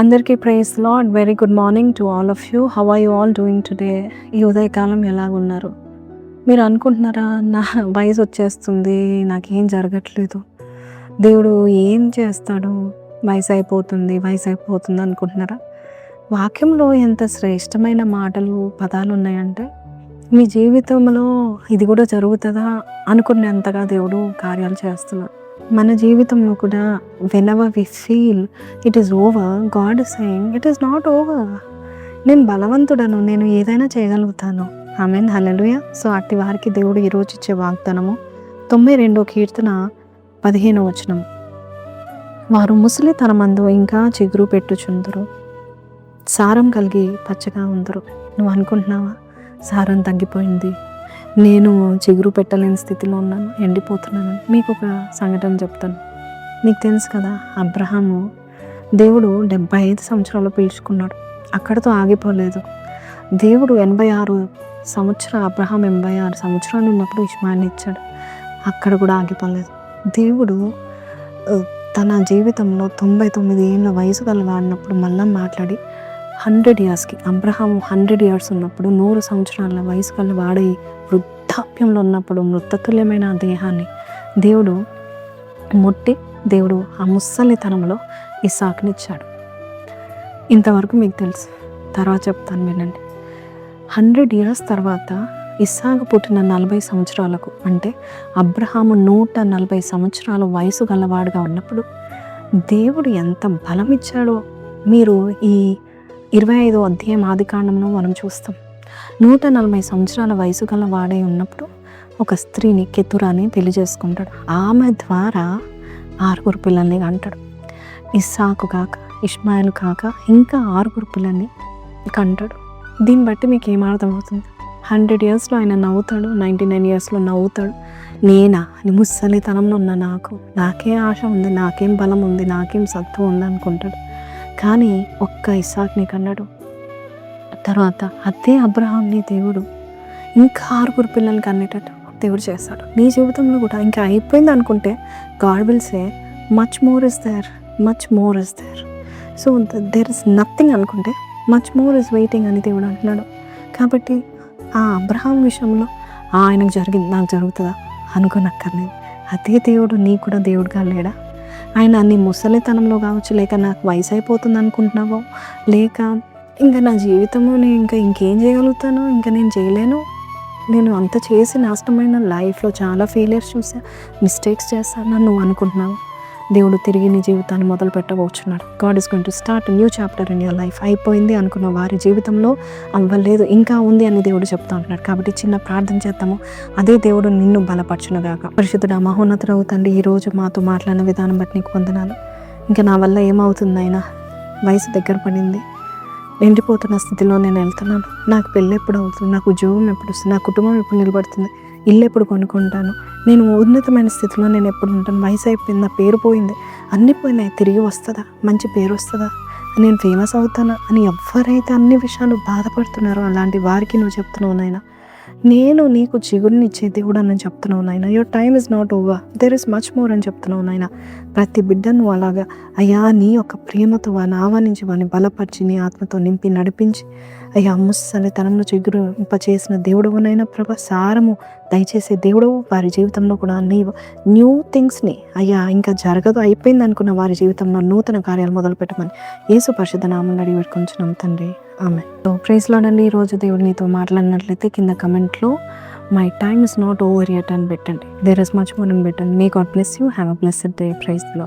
అందరికీ praise Lord. Very good morning to all of you. How are you all doing today? ఈ ఉదయకాలం ఎలాగున్నారు? మీరు అనుకుంటున్నారా, నా వయసు వచ్చేస్తుంది, నాకేం జరగట్లేదు, దేవుడు ఏం చేస్తాడు, వయసు అయిపోతుంది అనుకుంటున్నారా? వాక్యంలో ఎంత శ్రేష్టమైన మాటలు, పదాలు ఉన్నాయంటే మీ జీవితంలో ఇది కూడా జరుగుతుందా అనుకునేంతగా దేవుడు కార్యాలు చేస్తున్నాడు. మన జీవితంలో కూడా whenever we feel it is over, God is saying it is not over. నేను బలవంతుడను, నేను ఏదైనా చేయగలుగుతాను. ఆమేన్, హల్లెలూయా. సో అట్టి వారికి దేవుడు ఈరోజు ఇచ్చే వాగ్దానము 92వ కీర్తన 15వ వచనం. వారు ముసలితనమందు ఇంకా చిగురు పెట్టుచుందురు, సారం కలిగి పచ్చగా ఉందరు. నువ్వు అనుకుంటున్నావా, సారం తగ్గిపోయింది, నేను చిగురు పెట్టలేని స్థితిలో ఉన్నాను, ఎండిపోతున్నాను. మీకు ఒక సంఘటన చెప్తాను. మీకు తెలుసు కదా, అబ్రహాము దేవుడు 75 సంవత్సరాలు పిలుచుకున్నాడు. అక్కడితో ఆగిపోలేదు. దేవుడు 86 సంవత్సరాలు, అబ్రహాం 86 సంవత్సరాలు ఉన్నప్పుడు ఇష్మాయిల్ని ఇచ్చాడు. అక్కడ కూడా ఆగిపోలేదు. దేవుడు తన జీవితంలో 99 ఏళ్ళ వయసు వాడినప్పుడు మళ్ళీ మాట్లాడి 100 ఇయర్స్కి, అబ్రహాం 100 ఇయర్స్ ఉన్నప్పుడు 100 సంవత్సరాల వయసు వాడి వృద్ధాప్యంలో ఉన్నప్పుడు మృతతుల్యమైన దేహాన్ని దేవుడు ముట్టి, దేవుడు ఆ ముసలితనంలో ఇస్సాకునిచ్చాడు. ఇంతవరకు మీకు తెలుసు. తర్వాత చెప్తాను వినండి. 100 ఇయర్స్ తర్వాత ఇస్సాకు పుట్టిన 40 సంవత్సరాలకు, అంటే అబ్రహాము 140 సంవత్సరాల వయసు గలవాడుగా ఉన్నప్పుడు దేవుడు ఎంత బలం ఇచ్చాడో మీరు ఈ 25వ అధ్యాయం ఆదికాండంలో మనం చూస్తాం. 140 సంవత్సరాల వయసు గల వాడై ఉన్నప్పుడు ఒక స్త్రీని, కెతురాని పెళ్లి చేసుకుంటాడు. ఆమె ద్వారా 6 పిల్లల్ని కంటాడు. ఇస్సాకు కాక, ఇష్మాయిల్ కాక ఇంకా 6 పిల్లల్ని కంటాడు. దీన్ని బట్టి మీకు ఏం అర్థమవుతుంది? 100 ఇయర్స్లో ఆయన నవ్వుతాడు, 99 ఇయర్స్లో నవ్వుతాడు. నేనా, ముసలితనంలో ఉన్న నాకే ఆశ ఉంది, నాకేం బలం ఉంది, నాకేం సత్తు ఉంది అనుకుంటాడు. కానీ ఒక్క ఇస్సాకుని కన్నాడు. తర్వాత అదే అబ్రహాంని దేవుడు ఇంకా 6 పిల్లల్ని కనేటట్టు దేవుడు చేస్తాడు. నీ జీవితంలో కూడా ఇంకా అయిపోయింది అనుకుంటే God will say much more is there. So there is nothing అనుకుంటే మచ్ మోర్ ఇస్ వెయిటింగ్ అని దేవుడు అంటున్నాడు. కాబట్టి ఆ అబ్రహాం విషయంలో ఆయనకు జరిగింది, నాకు జరుగుతుందా అనుకోనక్కర్లేదు. అదే దేవుడు నీకు కూడా దేవుడుగా లేడా? ఆయన నీ ముసలితనంలో కావచ్చు, లేక నాకు వయసు అయిపోతుంది అనుకుంటున్నావో, లేక ఇంకా నా జీవితంలో నేను ఇంకేం చేయగలుగుతాను, ఇంకా నేను చేయలేను, నేను అంత చేసి నాశనమైన లైఫ్లో చాలా ఫెయిలియర్స్ చూసా, మిస్టేక్స్ చేస్తాను నువ్వు అనుకుంటున్నావు. దేవుడు తిరిగి నీ జీవితాన్ని మొదలు పెట్టబోతున్నాడు. God is going to start new chapter in your life. అయిపోయింది అనుకున్న వారి జీవితంలో అవ్వలేదు, ఇంకా ఉంది అని దేవుడు చెప్తా ఉంటున్నాడు. కాబట్టి చిన్న ప్రార్థన చేద్దాము. అదే దేవుడు నిన్ను బలపరచునుగాక. పరిశుద్ధుడా, మహోన్నతుడవు తండ్రి, ఈరోజు మాతో మాట్లాడిన విధానం బట్టి నీకు వందనాలు. ఇంకా నా వల్ల ఏమవుతుంది అయినా, వయసు దగ్గర పడింది, ఎండిపోతున్న స్థితిలో నేను వెళ్తున్నాను, నాకు పెళ్ళి ఎప్పుడు అవుతుంది, నాకు ఉద్యోగం ఎప్పుడు వస్తుంది, నా కుటుంబం ఎప్పుడు నిలబడుతుంది, ఇల్లు ఎప్పుడు కొనుక్కుంటాను, నేను ఉన్నతమైన స్థితిలో నేను ఎప్పుడు ఉంటాను, వయసు అయిపోయింది, నా పేరు పోయింది, అన్నీ పోయినాయి, తిరిగి వస్తుందా, మంచి పేరు వస్తుందా, నేను ఫేమస్ అవుతానా అని ఎవరైతే అన్ని విషయాలు బాధపడుతున్నారో అలాంటి వారికి నువ్వు చెప్తున్నావు నాయన, నేను నీకు చిగురునిచ్చే దేవుడు అని చెప్తున్నావు నాయన. Your time is not over, there is much more అని చెప్తున్నావు నాయన. ప్రతి బిడ్డను అలాగా అయ్యా నీ యొక్క ప్రేమతో వాని ఆహ్వానించి, వాడిని బలపరిచి, నీ ఆత్మతో నింపి నడిపించి, అయ్యా ముసలితనంలో చిగురు చేసిన దేవుడవునైనా ప్రభా, సారము దయచేసే దేవుడవు వారి జీవితంలో కూడా నీవు న్యూ థింగ్స్ని, అయ్యా ఇంకా జరగదు, అయిపోయింది అనుకున్న వారి జీవితంలో నూతన కార్యాలు మొదలు పెట్టమని యేసు పరిశుద్ధ నామమున అడిగి వేడుకొంచున్నాం తండ్రి, ఆమెన్. సో ప్రైజ్ లార్డ్ అండి. ఈరోజు దేవుడు నీతో మాట్లాడినట్లయితే కింద కమెంట్లో my time is not over yet అని పెట్టండి. దేర్ ఇస్ మచ్ మోర్ అని పెట్టండి. May God bless you. Have a blessed day. Praise the lord.